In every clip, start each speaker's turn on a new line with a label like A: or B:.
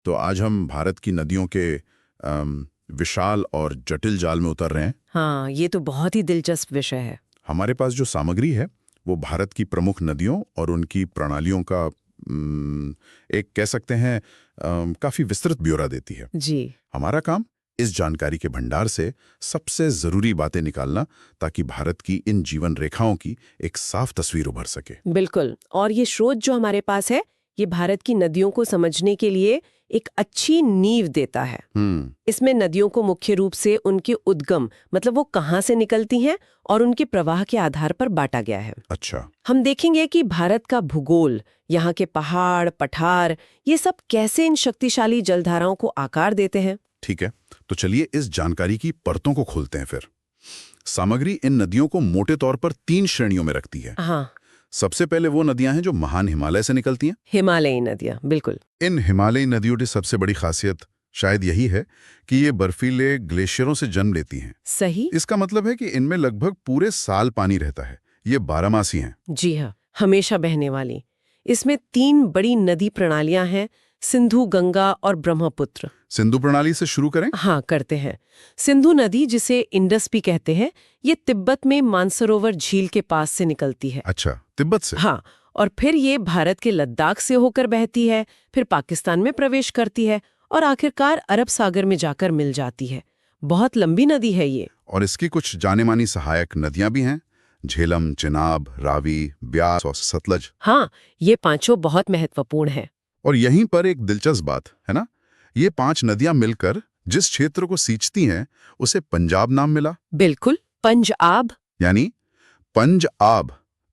A: तो आज हम भारत की नदियों के विशाल और जटिल जाल में उतर रहे हैं।
B: हाँ, ये तो बहुत ही दिलचस्प विषय है।
A: हमारे पास जो सामग्री है वो भारत की प्रमुख नदियों और उनकी प्रणालियों का एक कह सकते हैं काफी विस्तृत ब्यौरा देती है।
B: जी।
A: हमारा काम इस जानकारी के भंडार से सबसे जरूरी बातें निकालना, ताकि भारत की इन जीवन रेखाओं की एक साफ तस्वीर उभर सके।
B: बिल्कुल। और ये स्रोत जो हमारे पास है, ये भारत की नदियों को समझने के लिए एक अच्छी नींव देता है। इसमें नदियों को मुख्य रूप से उनके उद्गम, मतलब वो कहाँ से निकलती हैं, और उनके प्रवाह के आधार पर बांटा गया है।
A: अच्छा।
B: हम देखेंगे कि भारत का भूगोल, यहाँ के पहाड़, पठार, ये सब कैसे इन शक्तिशाली जलधाराओं को आकार देते हैं।
A: ठीक है, तो चलिए इस जानकारी की परतों को खोलते हैं फिर। सामग्री इन नदियों को मोटे तौर पर 3 श्रेणियों में रखती है।
B: हाँ।
A: सबसे पहले वो नदियां हैं जो महान हिमालय से निकलती हैं।
B: हिमालयी नदियां, बिल्कुल।
A: इन हिमालयी नदियों की सबसे बड़ी खासियत शायद यही है कि ये बर्फीले ग्लेशियरों से जन्म लेती हैं।
B: सही।
A: इसका मतलब है कि इनमें लगभग पूरे साल पानी रहता है। ये 12मासी हैं।
B: जी हाँ, हमेशा बहने वाली। इसमें 3 बड़ी नदी प्रणालियां हैं, सिंधु, गंगा और ब्रह्मपुत्र।
A: सिंधु प्रणाली से शुरू करें।
B: हाँ, करते हैं। सिंधु नदी, जिसे इंडस भी कहते हैं, ये तिब्बत में मानसरोवर झील के पास से निकलती है।
A: अच्छा, तिब्बत से।
B: हाँ, और फिर ये भारत के लद्दाख से होकर बहती है, फिर पाकिस्तान में प्रवेश करती है और आखिरकार अरब सागर में जाकर मिल जाती है। बहुत लंबी नदी है ये।
A: और इसकी कुछ जाने-मानी सहायक नदियां भी हैं, झेलम, चिनाब, रावी, ब्यास और सतलज।
B: हाँ, ये पांचों बहुत महत्वपूर्ण है।
A: और यहीं पर एक दिलचस्प बात है ना, ये 5 नदियां मिलकर जिस क्षेत्र को सींचती हैं उसे पंजाब नाम मिला।
B: बिल्कुल, पंजाब।
A: यानी पंज-आब,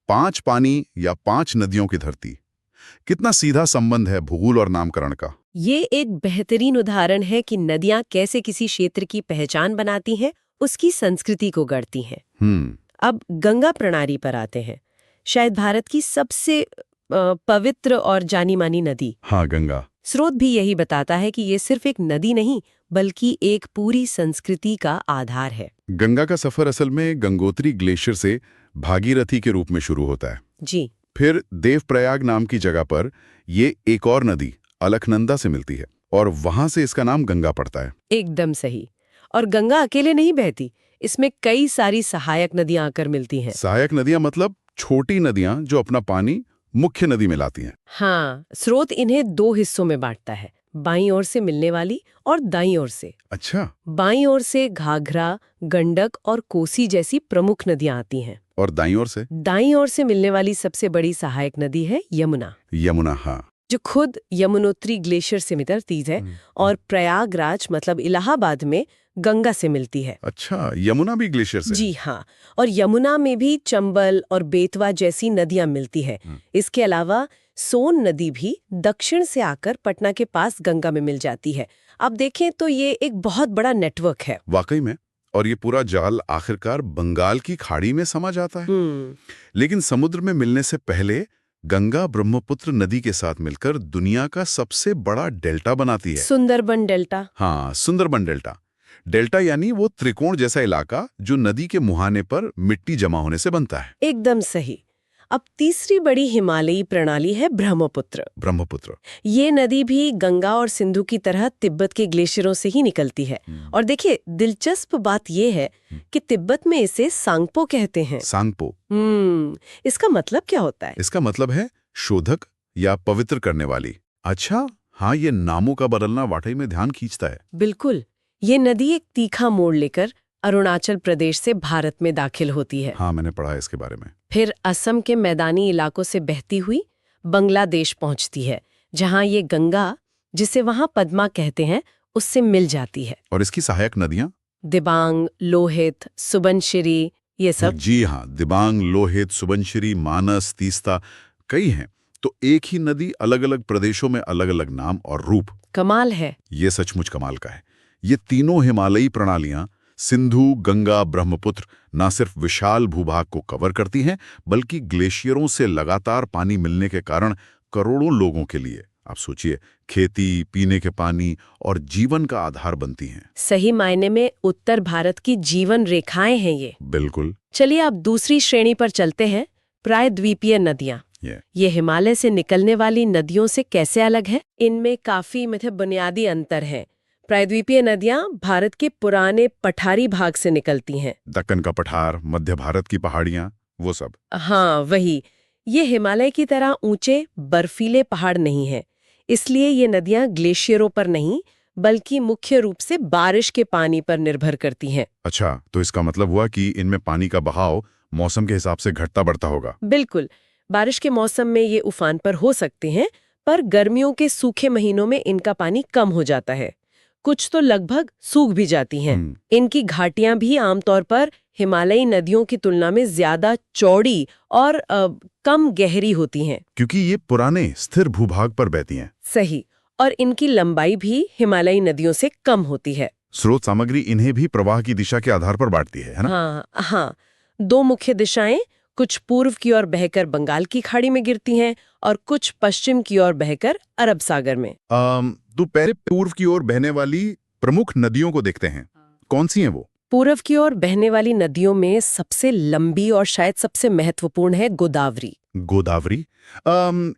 A: 5 पानी या 5 नदियों की धरती। कितना सीधा संबंध है भूगोल और नामकरण का।
B: ये एक बेहतरीन उदाहरण है कि नदियां कैसे किसी क्षेत्र की पहचान बनाती हैं, उसकी संस्कृति को गढ़ती हैं। अब गंगा प्रणाली पर आते हैं, शायद भारत की सबसे पवित्र और जानी मानी नदी।
A: हाँ, गंगा।
B: स्रोत भी यही बताता है कि ये सिर्फ एक नदी नहीं, बल्कि एक पूरी संस्कृति का आधार है।
A: गंगा का सफर असल में गंगोत्री ग्लेशियर से भागीरथी के रूप में शुरू होता है।
B: जी।
A: फिर देवप्रयाग नाम की जगह पर ये एक और नदी अलकनंदा से मिलती है और वहां से इसका नाम गंगा पड़ता है।
B: एकदम सही। और गंगा अकेले नहीं बहती, इसमें कई सारी सहायक नदियां आकर मिलती हैं।
A: सहायक नदियां मतलब छोटी नदियां जो अपना पानी मुख्य नदी में लाती हैं।
B: हाँ, स्रोत इन्हें 2 हिस्सों में बांटता है, बाईं ओर से मिलने वाली और दाईं ओर से।
A: अच्छा।
B: बाईं ओर से घाघरा, गंडक और कोसी जैसी प्रमुख नदियां आती हैं।
A: और दाईं ओर से?
B: दाईं ओर से मिलने वाली सबसे बड़ी सहायक नदी है यमुना।
A: यमुना, हाँ।
B: जो खुद यमुनोत्री ग्लेशियर से मिलती है और प्रयागराज मतलब इलाहाबाद में गंगा से मिलती है।
A: अच्छा, यमुना भी ग्लेशियर से?
B: जी हाँ, और यमुना में भी चंबल और बेतवा जैसी नदियां मिलती है। इसके अलावा सोन नदी भी दक्षिण से आकर पटना के पास गंगा में मिल जाती है। अब देखें तो ये एक बहुत बड़ा नेटवर्क है।
A: वाकई में। और ये पूरा जाल आखिरकार बंगाल की खाड़ी में समा जाता है। लेकिन समुद्र में मिलने से पहले गंगा ब्रह्मपुत्र नदी के साथ मिलकर दुनिया का सबसे बड़ा डेल्टा बनाती है।
B: सुंदरबन डेल्टा।
A: हाँ, सुंदरबन डेल्टा। डेल्टा यानी वो त्रिकोण जैसा इलाका जो नदी के मुहाने पर मिट्टी जमा होने से बनता है।
B: एकदम सही। अब तीसरी बड़ी हिमालयी प्रणाली है ब्रह्मपुत्र।
A: ब्रह्मपुत्र।
B: ये नदी भी गंगा और सिंधु की तरह तिब्बत के ग्लेशियरों से ही निकलती है। और देखिए, दिलचस्प बात ये है कि तिब्बत में इसे सांगपो कहते हैं।
A: सांगपो।
B: इसका मतलब क्या होता है?
A: इसका मतलब है शोधक या पवित्र करने वाली। अच्छा, हाँ, ये नामों का बदलना वाकई में ध्यान खींचता है।
B: बिल्कुल। ये नदी एक तीखा मोड़ लेकर अरुणाचल प्रदेश से भारत में दाखिल होती है।
A: हाँ, मैंने पढ़ा है इसके बारे में।
B: फिर असम के मैदानी इलाकों से बहती हुई बांग्लादेश पहुंचती है, जहां ये गंगा, जिसे वहां पद्मा कहते हैं, उससे मिल जाती है।
A: और इसकी सहायक नदियां?
B: दिबांग, लोहित, सुबनसिरी, ये सब।
A: जी हाँ, दिबांग, लोहित, सुबनसिरी, मानस, तीस्ता, कई हैं। तो एक ही नदी अलग अलग प्रदेशों में अलग अलग नाम और रूप।
B: कमाल है।
A: ये सचमुच कमाल का है। ये तीनों हिमालयी प्रणालियां सिंधु, गंगा, ब्रह्मपुत्र न सिर्फ विशाल भूभाग को कवर करती हैं, बल्कि ग्लेशियरों से लगातार पानी मिलने के कारण करोड़ों लोगों के लिए, आप सोचिए, खेती, पीने के पानी और जीवन का आधार बनती हैं।
B: सही मायने में उत्तर भारत की जीवन रेखाएं हैं ये।
A: बिल्कुल।
B: चलिए अब दूसरी श्रेणी पर चलते हैं, प्रायद्वीपीय नदियां। ये हिमालय से निकलने वाली नदियों से कैसे अलग है? इनमें काफी बुनियादी अंतर है। प्रायद्वीपीय नदियां भारत के पुराने पठारी भाग से निकलती हैं।
A: दक्कन का पठार, मध्य भारत की पहाड़ियां, वो सब।
B: हाँ, वही। ये हिमालय की तरह ऊंचे बर्फीले पहाड़ नहीं है, इसलिए ये नदियां ग्लेशियरों पर नहीं बल्कि मुख्य रूप से बारिश के पानी पर निर्भर करती हैं।
A: अच्छा, तो इसका मतलब हुआ कि इनमें पानी का बहाव मौसम के हिसाब से घटता बढ़ता होगा।
B: बिल्कुल। बारिश के मौसम में ये उफान पर हो सकते हैं, पर गर्मियों के सूखे महीनों में इनका पानी कम हो जाता है। कुछ तो लगभग सूख भी जाती हैं। इनकी घाटियां भी आमतौर पर हिमालयी नदियों की तुलना में ज्यादा चौड़ी और कम गहरी होती हैं।
A: क्योंकि ये पुराने स्थिर भूभाग पर बहती हैं।
B: सही। और इनकी लंबाई भी हिमालयी नदियों से कम होती है।
A: स्रोत सामग्री इन्हें भी प्रवाह की दिशा के आधार पर बांटती है ना?
B: हाँ। दो मुख्य दिशाएं, कुछ पूर्व की ओर बहकर बंगाल की खाड़ी में गिरती हैं और कुछ पश्चिम की ओर बहकर अरब सागर में।
A: तो पहले पूर्व की ओर बहने वाली प्रमुख नदियों को देखते हैं। कौन सी हैं वो?
B: पूर्व की ओर बहने वाली नदियों में सबसे लंबी और शायद सबसे महत्वपूर्ण है गोदावरी।
A: गोदावरी?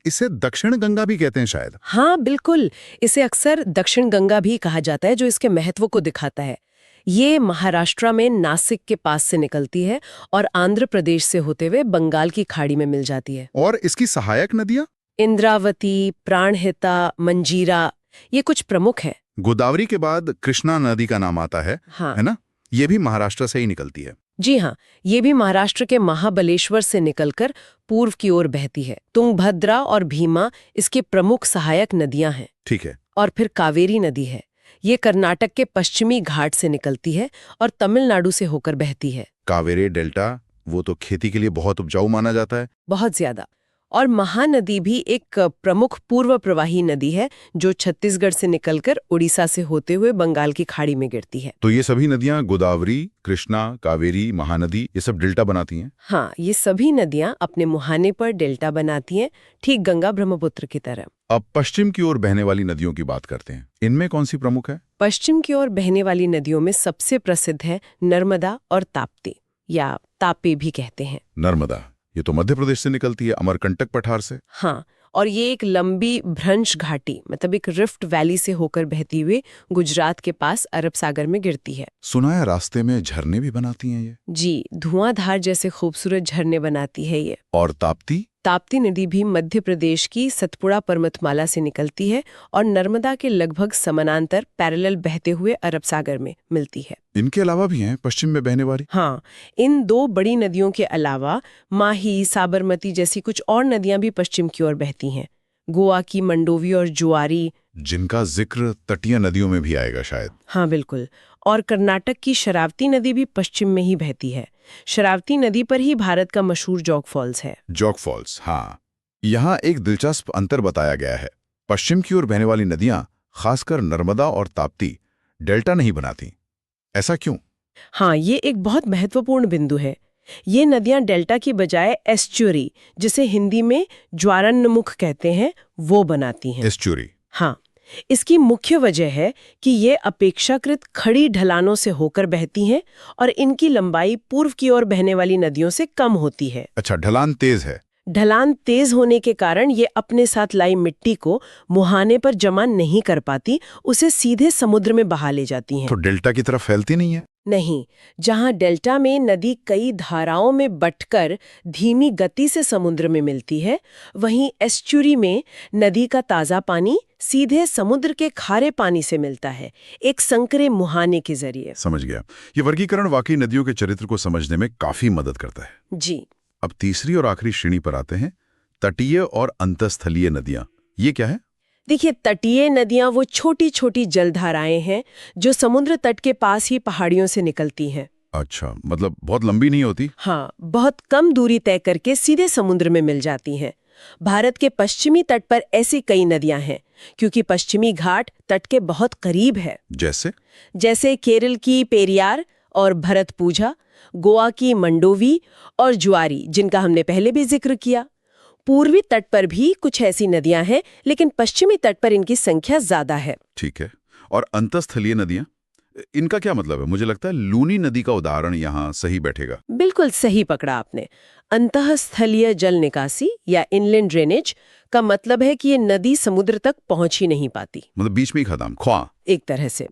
A: इसे दक्षिण गंगा भी कहते हैं शायद।
B: हाँ, बिल्कुल। इसे अक्सर दक्षिण गंगा भी कहा जाता है, जो इसके महत्व को दिखाता है। ये महाराष्ट्र में नासिक के पास से निकलती है और आंध्र प्रदेश से होते हुए बंगाल की खाड़ी में मिल जाती है।
A: और इसकी सहायक नदियां?
B: इंद्रावती, प्राणहिता, मंजीरा, ये कुछ प्रमुख है।
A: गोदावरी के बाद कृष्णा नदी का नाम आता है, है ना? ये भी महाराष्ट्र से ही निकलती है।
B: जी हाँ, ये भी महाराष्ट्र के महाबलेश्वर से निकलकर पूर्व की ओर बहती है। तुंगभद्रा और भीमा इसके प्रमुख सहायक नदियां हैं।
A: ठीक है।
B: और फिर कावेरी नदी है। ये कर्नाटक के पश्चिमी घाट से निकलती है और तमिलनाडु से होकर बहती है।
A: कावेरी डेल्टा, वो तो खेती के लिए बहुत उपजाऊ माना जाता है।
B: बहुत ज्यादा। और महानदी भी एक प्रमुख पूर्व प्रवाही नदी है, जो छत्तीसगढ़ से निकलकर उड़ीसा से होते हुए बंगाल की खाड़ी में गिरती है।
A: तो ये सभी नदियां गोदावरी, कृष्णा, कावेरी, महानदी, ये सब डेल्टा बनाती हैं?
B: हाँ, ये सभी नदियां अपने मुहाने पर डेल्टा बनाती हैं, ठीक गंगा ब्रह्मपुत्र की तरह।
A: अब पश्चिम की ओर बहने वाली नदियों की बात करते हैं। इनमें कौन सी प्रमुख है?
B: पश्चिम की ओर बहने वाली नदियों में सबसे प्रसिद्ध है नर्मदा और ताप्ती, या तापी भी कहते हैं।
A: नर्मदा, ये तो मध्य प्रदेश से निकलती है, अमरकंटक पठार से।
B: हाँ, और ये एक लंबी भ्रंश घाटी एक रिफ्ट वैली से होकर बहती हुई गुजरात के पास अरब सागर में गिरती है।
A: सुना है रास्ते में झरने भी बनाती हैं ये?
B: जी, धुआंधार जैसे खूबसूरत झरने बनाती है ये।
A: और ताप्ती?
B: ताप्ती नदी भी मध्य प्रदेश की सतपुड़ा पर्वतमाला से निकलती है और नर्मदा के लगभग समानांतर पैरेलल बहते हुए अरब सागर में मिलती है।
A: इनके अलावा भी हैं पश्चिम में बहने वाली?
B: हाँ, इन दो बड़ी नदियों के अलावा माही, साबरमती जैसी कुछ और नदियां भी पश्चिम की ओर बहती हैं। गोवा की मंडोवी और जुआरी,
A: जिनका जिक्र तटीय नदियों में भी आएगा शायद।
B: हाँ बिल्कुल। और कर्नाटक की शरावती नदी भी पश्चिम में ही बहती है। शरावती नदी पर ही भारत का मशहूर जॉग फॉल्स है।
A: जॉग फॉल्स, हाँ। यहाँ एक दिलचस्प अंतर बताया गया है। पश्चिम की ओर बहने वाली नदियां, खासकर नर्मदा और ताप्ती, डेल्टा नहीं बनाती। ऐसा क्यों?
B: हाँ, ये एक बहुत महत्वपूर्ण बिंदु है। ये नदियां डेल्टा की बजाय एस्चुरी, जिसे हिंदी में ज्वारन्मुख कहते हैं, वो बनाती हैं।
A: एस्चुरी?
B: हाँ, इसकी मुख्य वजह है कि ये अपेक्षाकृत खड़ी ढलानों से होकर बहती हैं और इनकी लंबाई पूर्व की ओर बहने वाली नदियों से कम होती है।
A: अच्छा, ढलान तेज है।
B: ढलान तेज होने के कारण ये अपने साथ लाई मिट्टी को मुहाने पर जमा नहीं कर पाती, उसे सीधे समुद्र में बहा ले जाती हैं।
A: तो डेल्टा की तरफ फैलती नहीं है?
B: नहीं, जहां डेल्टा में नदी कई धाराओं में बंटकर धीमी गति से समुद्र में मिलती है, वहीं एस्चुरी में नदी का ताज़ा पानी सीधे समुद्र के खारे पानी से मिलता है, एक संकरे मुहाने के जरिए।
A: समझ गया। ये वर्गीकरण वाकई नदियों के चरित्र को समझने में काफी मदद करता है।
B: जी।
A: अब तीसरी और आखिरी श्रेणी पर आते हैं, तटीय और अंतस्थलीय नदियां। ये क्या है?
B: देखिए, तटीय नदियां वो छोटी छोटी जलधाराएं हैं जो समुद्र तट के पास ही पहाड़ियों से निकलती हैं।
A: अच्छा, मतलब बहुत लंबी नहीं होती?
B: हाँ, बहुत कम दूरी तय करके सीधे समुद्र में मिल जाती हैं। भारत के पश्चिमी तट पर ऐसी कई नदियां हैं, क्योंकि पश्चिमी घाट तट के बहुत करीब है। जैसे केरल की पेरियार और भरतपुझा, गोवा की मंडोवी और जुआरी, जिनका हमने पहले भी जिक्र किया। पूर्वी तट पर भी कुछ ऐसी नदियां हैं, लेकिन पश्चिमी तट पर इनकी संख्या ज्यादा है।
A: ठीक है। और अंतस्थलीय नदियां, इनका क्या मतलब है? मुझे लगता है लूनी नदी का उदाहरण यहाँ सही बैठेगा।
B: बिल्कुल सही पकड़ा आपने। अंतःस्थलीय जल निकासी या इनलैंड ड्रेनेज का मतलब है कि ये नदी समुद्र तक पहुंच ही नहीं पाती,
A: मतलब बीच में ही खत्म, ख्वा।
B: एक तरह से।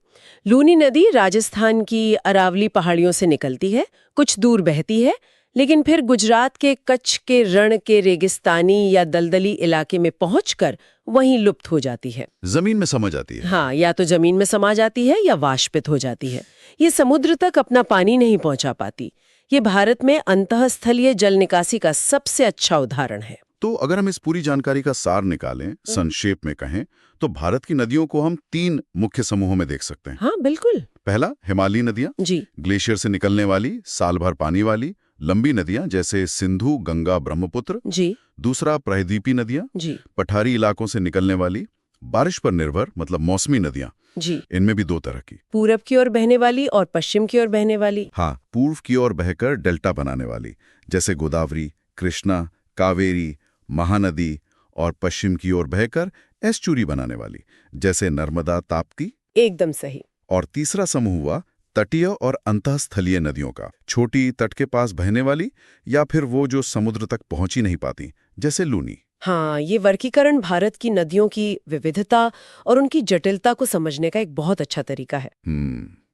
B: लूनी नदी राजस्थान की अरावली पहाड़ियों से निकलती है, कुछ दूर बहती है, लेकिन फिर गुजरात के कच्छ के रण के रेगिस्तानी या दलदली इलाके में पहुंचकर वहीं लुप्त हो जाती है।
A: जमीन में समा जाती है।
B: हाँ, या तो जमीन में समा जाती है या वाष्पित हो जाती है। ये समुद्र तक अपना पानी नहीं पहुंचा पाती। ये भारत में अंतःस्थलीय जल निकासी का सबसे अच्छा उदाहरण है।
A: तो अगर हम इस पूरी जानकारी का सार निकालें, संक्षेप में कहें, तो भारत की नदियों को हम 3 मुख्य समूहों में देख सकते हैं।
B: हाँ, बिल्कुल।
A: पहला, हिमालयी नदियां,
B: जी
A: ग्लेशियर से निकलने वाली, साल भर पानी वाली, लंबी नदियां जैसे सिंधु, गंगा, ब्रह्मपुत्र।
B: जी
A: दूसरा, प्रायद्वीपी नदियां,
B: जी
A: पठारी इलाकों से निकलने वाली, बारिश पर निर्भर मतलब मौसमी नदियां।
B: जी
A: इनमें भी 2 तरह की।
B: पूरब की ओर बहने वाली और पश्चिम की ओर बहने वाली।
A: हाँ, पूर्व की ओर बहकर डेल्टा बनाने वाली, जैसे गोदावरी, कृष्णा, कावेरी, महानदी, और पश्चिम की ओर बहकर एस्चुरी बनाने वाली, जैसे नर्मदा, ताप्ती।
B: एकदम सही।
A: और तीसरा समूह हुआ तटीय और अंतःस्थलीय नदियों का, छोटी तट के पास बहने वाली या फिर वो जो समुद्र तक पहुंच ही नहीं पाती, जैसे लूनी।
B: हाँ, ये वर्गीकरण भारत की नदियों की विविधता और उनकी जटिलता को समझने का एक बहुत अच्छा तरीका है।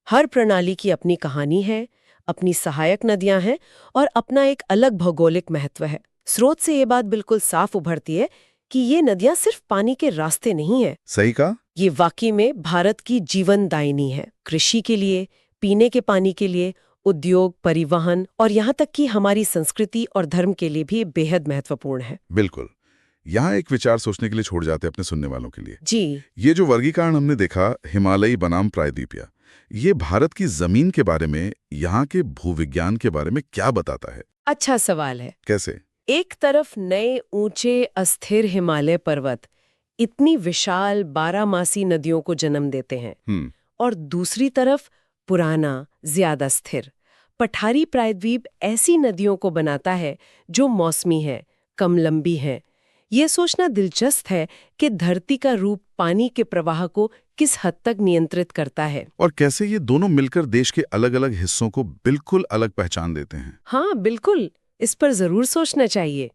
B: हर प्रणाली की अपनी कहानी है, अपनी सहायक नदियां हैं और अपना एक अलग भौगोलिक महत्व है। स्रोत से ये बात बिल्कुल साफ उभरती है कि ये नदियां सिर्फ पानी के रास्ते नहीं है।
A: सही कहा।
B: ये वाकई में भारत की जीवनदायिनी है, कृषि के लिए, पीने के पानी के लिए, उद्योग, परिवहन और यहाँ तक कि हमारी संस्कृति और धर्म के लिए भी बेहद महत्वपूर्ण है।
A: बिल्कुल। यहाँ एक विचार सोचने के लिए छोड़ जाते हैं अपने सुनने वालों के लिए।
B: जी
A: ये जो वर्गीकरण हमने देखा, हिमालयी बनाम प्रायद्वीपीय, ये भारत की जमीन के बारे में, यहाँ के भूविज्ञान के बारे में क्या बताता है?
B: अच्छा सवाल है।
A: कैसे?
B: एक तरफ नए ऊंचे अस्थिर हिमालय पर्वत इतनी विशाल 12 मासी नदियों को जन्म देते हैं और दूसरी तरफ पुराना, ज्यादा स्थिर पठारी प्रायद्वीप ऐसी नदियों को बनाता है जो मौसमी है, कम लंबी है। ये सोचना दिलचस्प है कि धरती का रूप पानी के प्रवाह को किस हद तक नियंत्रित करता है
A: और कैसे ये दोनों मिलकर देश के अलग-अलग हिस्सों को बिल्कुल अलग पहचान देते हैं।
B: हाँ बिल्कुल, इस पर जरूर सोचना चाहिए।